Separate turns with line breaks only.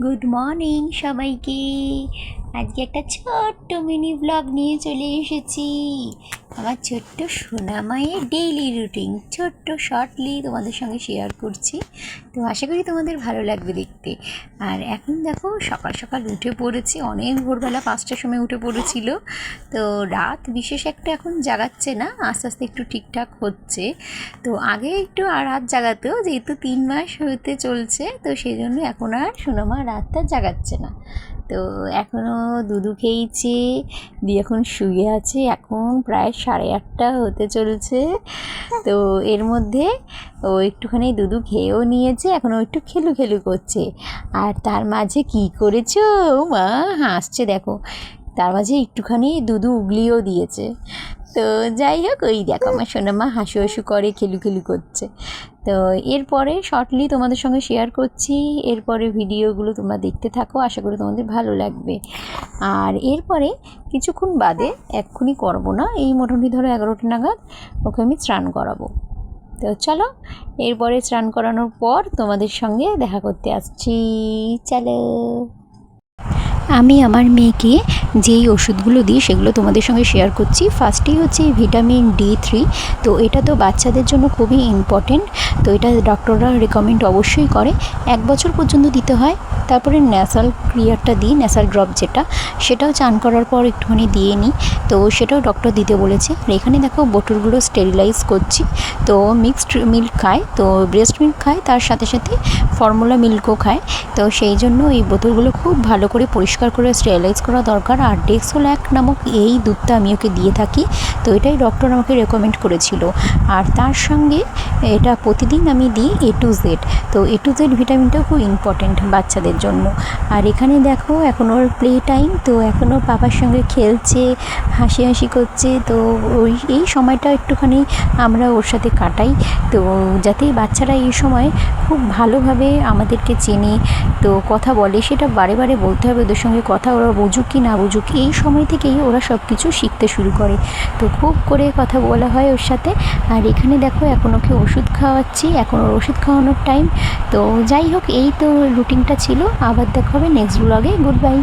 Good morning সবাইকে। আজকে একটা ছোট্ট মিনি ব্লগ নিয়ে চলে এসেছি। আমার ছোট্ট সোনা মায়ের ডেইলি রুটিন ছোট্ট শর্টলি তোমাদের সঙ্গে শেয়ার করছি। তো আশা করি তোমাদের ভালো লাগবে দেখতে। আর এখন দেখো সকাল সকাল উঠে পড়েছি, অনেক ভোরবেলা 5টার সময় উঠে পড়েছিল। তো রাত বিশেষ একটা এখন জাগাচ্ছে না, আস্তে আস্তে একটু ঠিকঠাক হচ্ছে। তো আগে একটু রাত জাগাতো, যেহেতু 3 মাস হতে চলছে, তো সেই জন্য এখন আর সোনামা রাতটা জাগাচ্ছে না। তো এখনও দুধু খেয়েছে, দিয়ে এখন শুয়ে আছে। এখন প্রায় 8:30 হতে চলছে। তো এর মধ্যে ও একটুখানি দুধু খেয়েও নিয়েছে, এখন ও একটু খেলু খেলু করছে। আর তার মাঝে কি করেছো মা, হাসছে দেখো। তার মাঝে একটুখানি দুধু উগলিও দিয়েছে। তো যাই হোক, ওই দেখো আমার সোনামা হাসু হাসু করে, খেলু খেলু করছে। তো এরপরে শর্টলি তোমাদের সঙ্গে শেয়ার করছি, এরপরে ভিডিওগুলো তোমরা দেখতে থাকো, আশা করি তোমাদের ভালো লাগবে। আর এরপরে কিছুক্ষণ বাদে, এক্ষুনি করবো না, এই মোটামুটি ধরো 11টা নাগাদ ওকে আমি স্নান করাবো। তো চলো, এরপরে স্নান করানোর পর তোমাদের সঙ্গে দেখা করতে আসছি। চলো, আমি আমার মেয়েকে যেই ওষুধগুলো দিই সেগুলো তোমাদের সঙ্গে শেয়ার করছি। ফার্স্টেই হচ্ছে ভিটামিন D3। তো এটা তো বাচ্চাদের জন্য খুবই ইম্পর্টেন্ট। তো এটা ডক্টররা রেকমেন্ড অবশ্যই করে, 1 বছর পর্যন্ত দিতে হয়। তারপরে ন্যাসাল ক্রিয়ারটা দিই, ন্যাসাল ড্রপ যেটা, সেটাও চান করার পর একটুখানি দিয়ে নিই। তো সেটাও ডক্টর দিতে বলেছে। আর এখানে দেখো বোতলগুলো স্টেরিলাইজ করছি। তো মিক্সড মিল্ক খায়, তো ব্রেস্ট মিল্ক খায়, তার সাথে সাথে ফর্মুলা মিল্কও খায়। তো সেই জন্য এই বোতলগুলো খুব ভালো করে পরিষ্কার করে স্টেরিলাইজ করা দরকার। আর ডেক্সোল্যাক নামক এই দুধটা আমি ওকে দিয়ে থাকি। তো এটাই ডক্টর আমাকে রেকমেন্ড করেছিল। আর তার সঙ্গে এটা প্রতিদিন আমি দিই A to Z। তো A to Z ভিটামিনটাও খুব ইম্পর্টেন্ট বাচ্চাদের জন্য। আর এখানে দেখো এখন ওর প্লে টাইম, তো এখন ওর বাবার সঙ্গে খেলছে, হাসি হাসি করছে। তো এই সময়টা একটুখানি আমরা ওর সাথে কাটাই। তো যাতে বাচ্চারা এই সময় খুব ভালোভাবে আমাদেরকে চেনে, তো কথা বলে, সেটা বারে বারে বলতে হবে ওদের সঙ্গে কথা, ওরা বুঝুক কি না বুঝুক, এই সময় থেকেই ওরা সব কিছু শিখতে শুরু করে। তো খুব করে কথা বলা হয় ওর সাথে। আর এখানে দেখো এখন ওকে ওষুধ খাওয়াচ্ছি, এখন ওর ওষুধ খাওয়ানোর টাইম। তো যাই হোক, এই তো রুটিনটা ছিল। আবার দেখা হবে নেক্সট ব্লগে। Good bye.